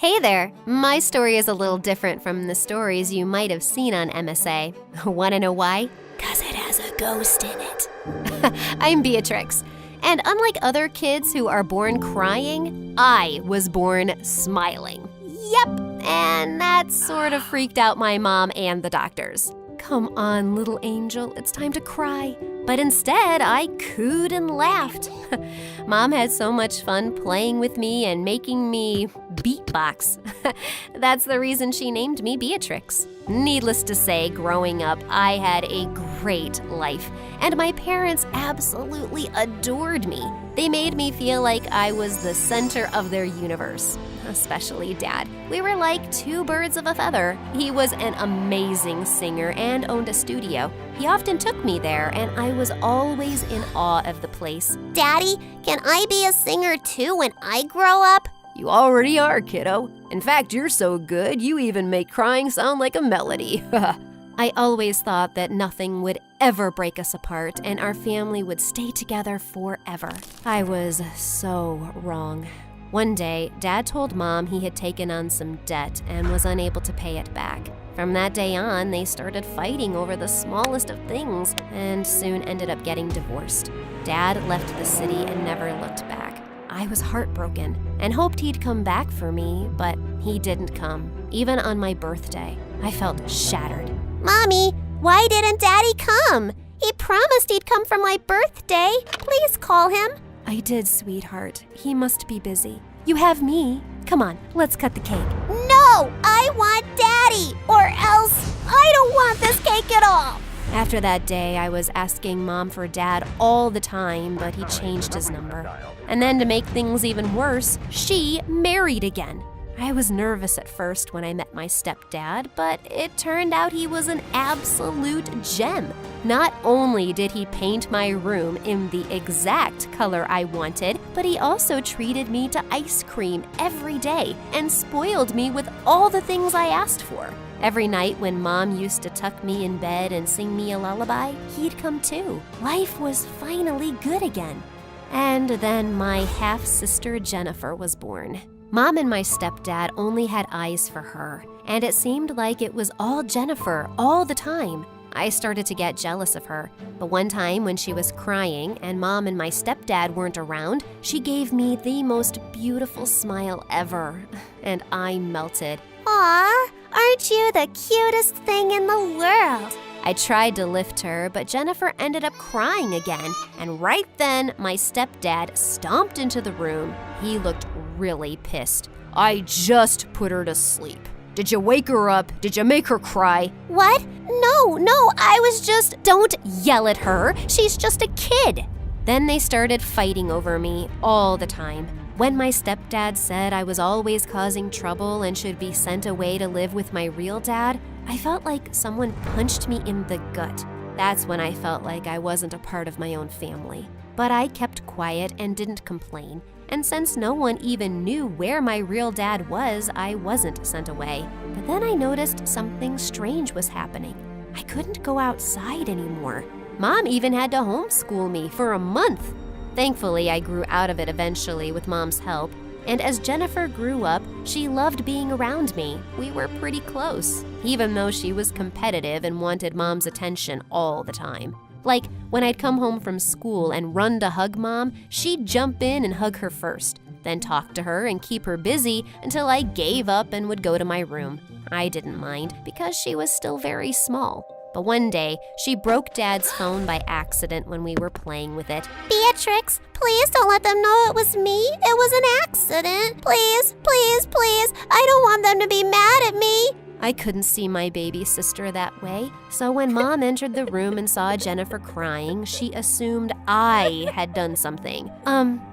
Hey there! My story is a little different from the stories you might have seen on MSA. Wanna know why? 'Cause it has a ghost in it. I'm Beatrix, and unlike other kids who are born crying, I was born smiling. Yep, and that sort of freaked out my mom and the doctors. Come on, little angel, it's time to cry. But instead, I cooed and laughed. Mom had so much fun playing with me and making me beatbox. That's the reason she named me Beatrix. Needless to say, growing up, I had a great life, and my parents absolutely adored me. They made me feel like I was the center of their universe, especially Dad. We were like two birds of a feather. He was an amazing singer and owned a studio. He often took me there, and I was always in awe of the place. Daddy, can I be a singer too when I grow up? You already are, kiddo. In fact, you're so good, you even make crying sound like a melody. I always thought that nothing would ever break us apart and our family would stay together forever. I was so wrong. One day, Dad told Mom he had taken on some debt and was unable to pay it back. From that day on, they started fighting over the smallest of things and soon ended up getting divorced. Dad left the city and never looked back. I was heartbroken and hoped he'd come back for me, but he didn't come. Even on my birthday, I felt shattered. Mommy, why didn't Daddy come? He promised he'd come for my birthday. Please call him. I did, sweetheart. He must be busy. You have me. Come on, let's cut the cake. No, I want Daddy, or else I don't want this cake at all. After that day, I was asking Mom for Dad all the time, but he changed his number. And then to make things even worse, she married again. I was nervous at first when I met my stepdad, but it turned out he was an absolute gem. Not only did he paint my room in the exact color I wanted, but he also treated me to ice cream every day and spoiled me with all the things I asked for. Every night when Mom used to tuck me in bed and sing me a lullaby, he'd come too. Life was finally good again. And then my half-sister Jennifer was born. Mom and my stepdad only had eyes for her, and it seemed like it was all Jennifer all the time. I started to get jealous of her, but one time when she was crying and Mom and my stepdad weren't around, she gave me the most beautiful smile ever, and I melted. Aw, aren't you the cutest thing in the world? I tried to lift her, but Jennifer ended up crying again, and right then, my stepdad stomped into the room. He looked really pissed. I just put her to sleep. Did you wake her up? Did you make her cry? What? No, I was just… Don't yell at her. She's just a kid. Then they started fighting over me all the time. When my stepdad said I was always causing trouble and should be sent away to live with my real dad, I felt like someone punched me in the gut. That's when I felt like I wasn't a part of my own family. But I kept quiet and didn't complain. And since no one even knew where my real dad was, I wasn't sent away. But then I noticed something strange was happening. I couldn't go outside anymore. Mom even had to homeschool me for a month. Thankfully, I grew out of it eventually with Mom's help. And as Jennifer grew up, she loved being around me. We were pretty close, even though she was competitive and wanted Mom's attention all the time. Like, when I'd come home from school and run to hug Mom, she'd jump in and hug her first, then talk to her and keep her busy until I gave up and would go to my room. I didn't mind because she was still very small. But one day, she broke Dad's phone by accident when we were playing with it. Beatrix, please don't let them know it was me. It was an accident. Please, please, please. I don't want them to be mad at me. I couldn't see my baby sister that way, so when Mom entered the room and saw Jennifer crying, she assumed I had done something.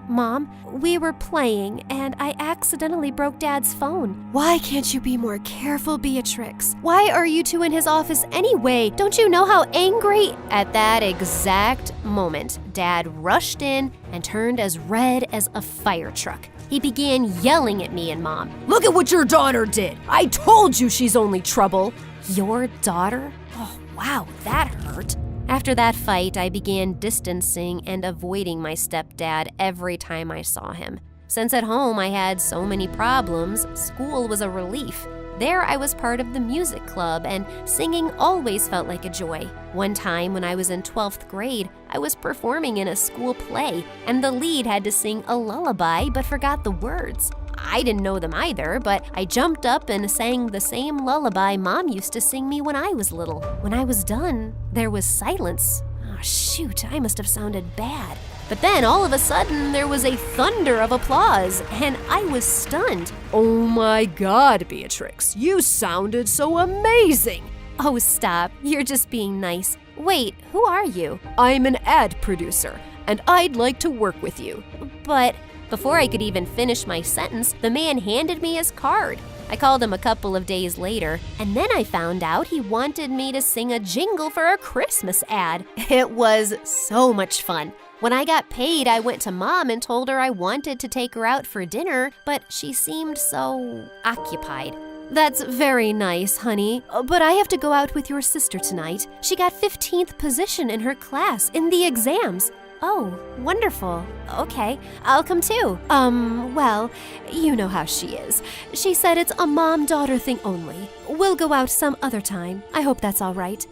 Mom, we were playing and I accidentally broke Dad's phone. Why can't you be more careful, Beatrix? Why are you two in his office anyway? Don't you know how angry? At that exact moment, Dad rushed in and turned as red as a fire truck. He began yelling at me and Mom. Look at what your daughter did! I told you she's only trouble! Your daughter? Oh, wow, that hurt. After that fight, I began distancing and avoiding my stepdad every time I saw him. Since at home I had so many problems, school was a relief. There I was part of the music club, and singing always felt like a joy. One time when I was in 12th grade, I was performing in a school play, and the lead had to sing a lullaby but forgot the words. I didn't know them either, but I jumped up and sang the same lullaby Mom used to sing me when I was little. When I was done, there was silence. Oh, shoot, I must have sounded bad. But then, all of a sudden, there was a thunder of applause, and I was stunned. Oh my God, Beatrix, you sounded so amazing! Oh, stop. You're just being nice. Wait, who are you? I'm an ad producer, and I'd like to work with you. But before I could even finish my sentence, the man handed me his card. I called him a couple of days later, and then I found out he wanted me to sing a jingle for a Christmas ad. It was so much fun. When I got paid, I went to Mom and told her I wanted to take her out for dinner, but she seemed so occupied. That's very nice, honey, but I have to go out with your sister tonight. She got 15th position in her class in the exams. Oh, wonderful. Okay, I'll come too. Well, you know how she is. She said it's a mom-daughter thing only. We'll go out some other time. I hope that's all right.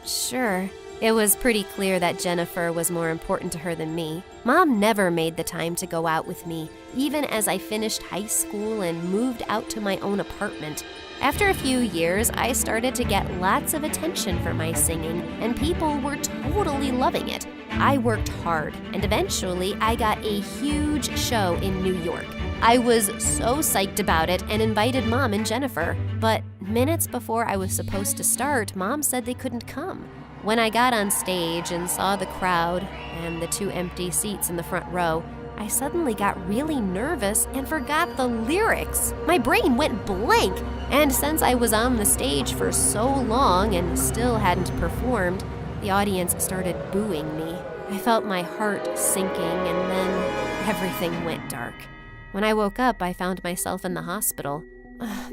Sure. It was pretty clear that Jennifer was more important to her than me. Mom never made the time to go out with me, even as I finished high school and moved out to my own apartment. After a few years, I started to get lots of attention for my singing, and people were totally loving it. I worked hard, and eventually I got a huge show in New York. I was so psyched about it and invited Mom and Jennifer, but minutes before I was supposed to start, Mom said they couldn't come. When I got on stage and saw the crowd and the 2 empty seats in the front row, I suddenly got really nervous and forgot the lyrics. My brain went blank, and since I was on the stage for so long and still hadn't performed, the audience started booing me. I felt my heart sinking, and then everything went dark. When I woke up, I found myself in the hospital.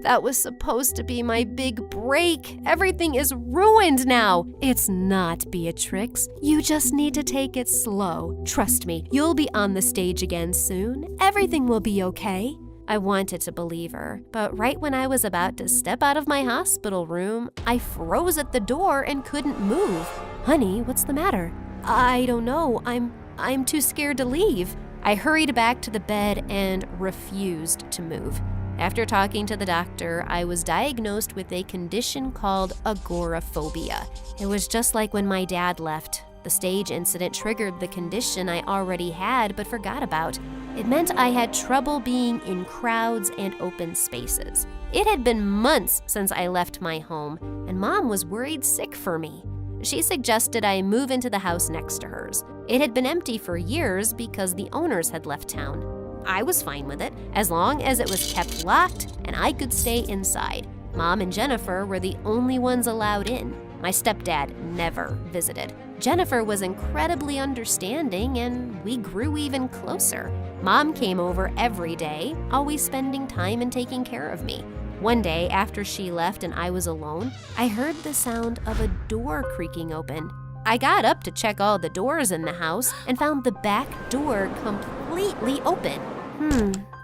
That was supposed to be my big break. Everything is ruined now. It's not, Beatrix. You just need to take it slow. Trust me, you'll be on the stage again soon. Everything will be okay. I wanted to believe her, but right when I was about to step out of my hospital room, I froze at the door and couldn't move. Honey, what's the matter? I don't know. I'm too scared to leave. I hurried back to the bed and refused to move. After talking to the doctor, I was diagnosed with a condition called agoraphobia. It was just like when my dad left. The stage incident triggered the condition I already had but forgot about. It meant I had trouble being in crowds and open spaces. It had been months since I left my home, and Mom was worried sick for me. She suggested I move into the house next to hers. It had been empty for years because the owners had left town. I was fine with it, as long as it was kept locked and I could stay inside. Mom and Jennifer were the only ones allowed in. My stepdad never visited. Jennifer was incredibly understanding, and we grew even closer. Mom came over every day, always spending time and taking care of me. One day, after she left and I was alone, I heard the sound of a door creaking open. I got up to check all the doors in the house and found the back door completely open.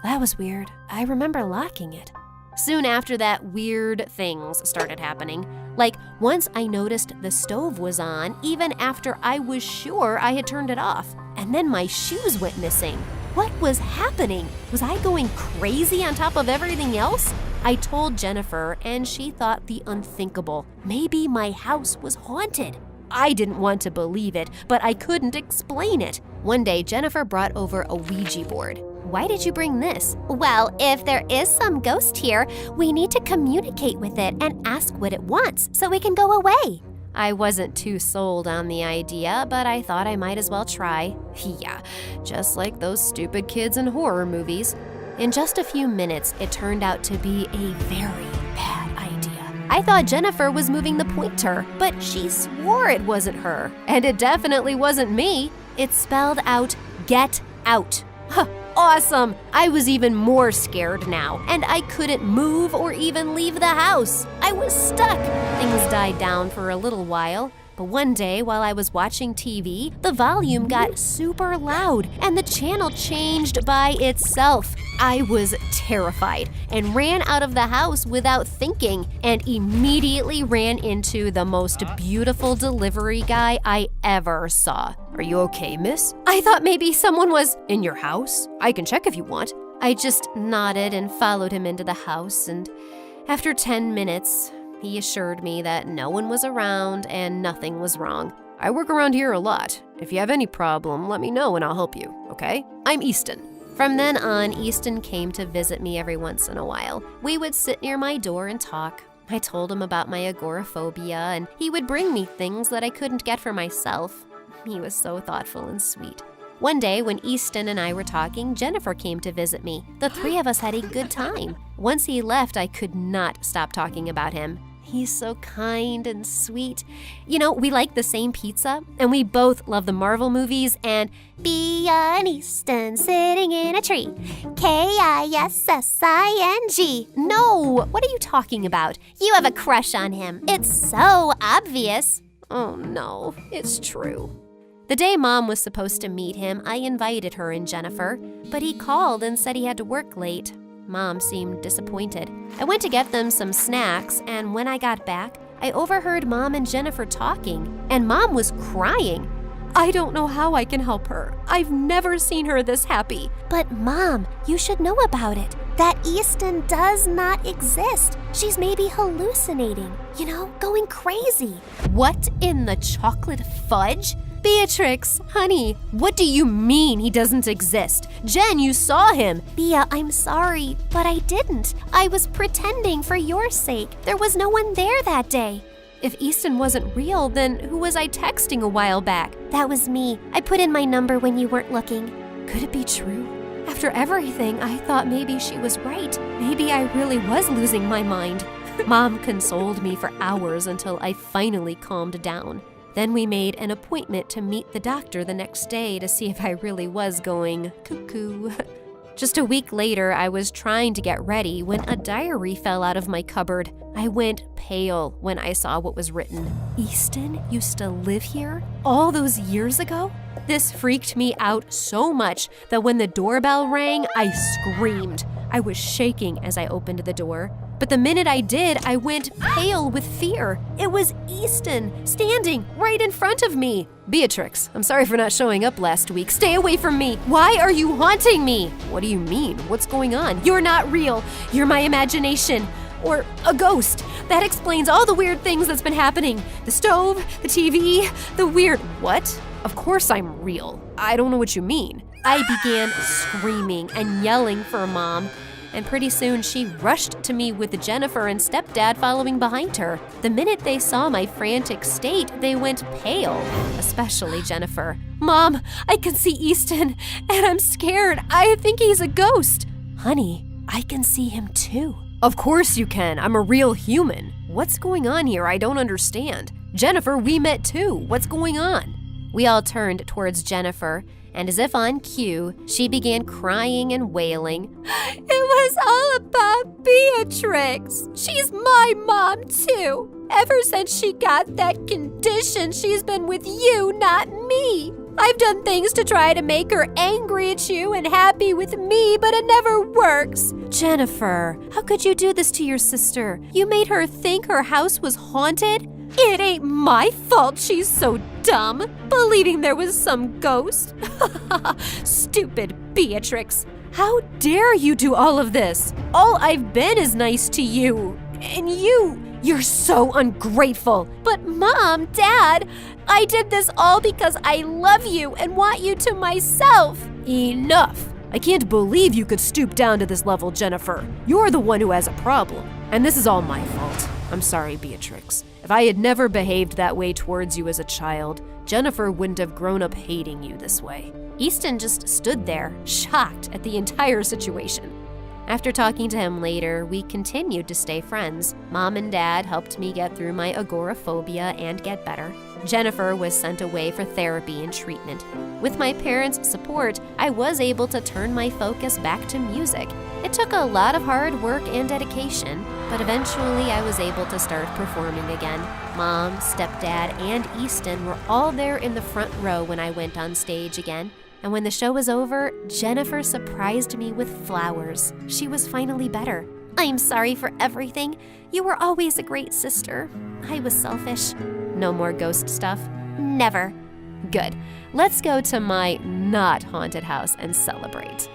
That was weird. I remember locking it. Soon after that, weird things started happening. Like, once I noticed the stove was on, even after I was sure I had turned it off. And then my shoes went missing. What was happening? Was I going crazy on top of everything else? I told Jennifer, and she thought the unthinkable. Maybe my house was haunted. I didn't want to believe it, but I couldn't explain it. One day, Jennifer brought over a Ouija board. Why did you bring this? Well, if there is some ghost here, we need to communicate with it and ask what it wants so we can go away. I wasn't too sold on the idea, but I thought I might as well try. Yeah, just like those stupid kids in horror movies. In just a few minutes, it turned out to be a very bad idea. I thought Jennifer was moving the pointer, but she swore it wasn't her. And it definitely wasn't me. It spelled out, "Get out." Huh, awesome! I was even more scared now, and I couldn't move or even leave the house. I was stuck. Things died down for a little while, but One day, while I was watching TV, the volume got super loud and the channel changed by itself. I was terrified and ran out of the house without thinking and immediately ran into the most beautiful delivery guy I ever saw. Are you okay, miss? I thought maybe someone was In your house? I can check if you want. I just nodded and followed him into the house, and after 10 minutes, he assured me that no one was around and nothing was wrong. I work around here a lot. If you have any problem, let me know and I'll help you, okay? I'm Easton. From then on, Easton came to visit me every once in a while. We would sit near my door and talk. I told him about my agoraphobia, and he would bring me things that I couldn't get for myself. He was so thoughtful and sweet. One day, when Easton and I were talking, Jennifer came to visit me. The three of us had a good time. Once he left, I could not stop talking about him. He's so kind and sweet. You know, we like the same pizza, and we both love the Marvel movies and Be an Easton sitting in a tree. Kissing. No, what are you talking about? You have a crush on him. It's so obvious. Oh no, it's true. The day Mom was supposed to meet him, I invited her and Jennifer, but he called and said he had to work late. Mom seemed disappointed. I went to get them some snacks, and when I got back, I overheard Mom and Jennifer talking, and Mom was crying. I don't know how I can help her. I've never seen her this happy. But Mom, you should know about it. That Easton does not exist. She's maybe hallucinating, going crazy. What in the chocolate fudge? Beatrix, honey, what do you mean he doesn't exist? Jen, you saw him. Bea, I'm sorry, but I didn't. I was pretending for your sake. There was no one there that day. If Easton wasn't real, then who was I texting a while back? That was me. I put in my number when you weren't looking. Could it be true? After everything, I thought maybe she was right. Maybe I really was losing my mind. Mom consoled me for hours until I finally calmed down. Then we made an appointment to meet the doctor the next day to see if I really was going cuckoo. Just a week later, I was trying to get ready when a diary fell out of my cupboard. I went pale when I saw what was written. Easton used to live here? All those years ago? This freaked me out so much that when the doorbell rang, I screamed. I was shaking as I opened the door. But the minute I did, I went pale with fear. It was Easton, standing right in front of me. Beatrix, I'm sorry for not showing up last week. Stay away from me. Why are you haunting me? What do you mean? What's going on? You're not real. You're my imagination. Or a ghost. That explains all the weird things that's been happening. The stove, the TV, the weird... What? Of course I'm real. I don't know what you mean. I began screaming and yelling for Mom. And pretty soon she rushed to me with Jennifer and stepdad following behind her. The minute they saw my frantic state, they went pale, especially Jennifer. Mom, I can see Easton, and I'm scared. I think he's a ghost. Honey, I can see him too. Of course you can. I'm a real human. What's going on here? I don't understand. Jennifer, we met too. What's going on? We all turned towards Jennifer, and as if on cue, she began crying and wailing. It was all about Beatrix. She's my mom, too. Ever since she got that condition, she's been with you, not me. I've done things to try to make her angry at you and happy with me, but it never works. Jennifer, how could you do this to your sister? You made her think her house was haunted? It ain't my fault she's so dumb, believing there was some ghost. Stupid Beatrix. How dare you do all of this? All I've been is nice to you. And you're so ungrateful. But Mom, Dad, I did this all because I love you and want you to myself. Enough. I can't believe you could stoop down to this level, Jennifer. You're the one who has a problem. And this is all my fault. I'm sorry, Beatrix. If I had never behaved that way towards you as a child, Jennifer wouldn't have grown up hating you this way. Easton just stood there, shocked at the entire situation. After talking to him later, we continued to stay friends. Mom and Dad helped me get through my agoraphobia and get better. Jennifer was sent away for therapy and treatment. With my parents' support, I was able to turn my focus back to music. It took a lot of hard work and dedication, but eventually I was able to start performing again. Mom, stepdad, and Easton were all there in the front row when I went on stage again. And when the show was over, Jennifer surprised me with flowers. She was finally better. I'm sorry for everything. You were always a great sister. I was selfish. No more ghost stuff? Never. Good. Let's go to my not haunted house and celebrate.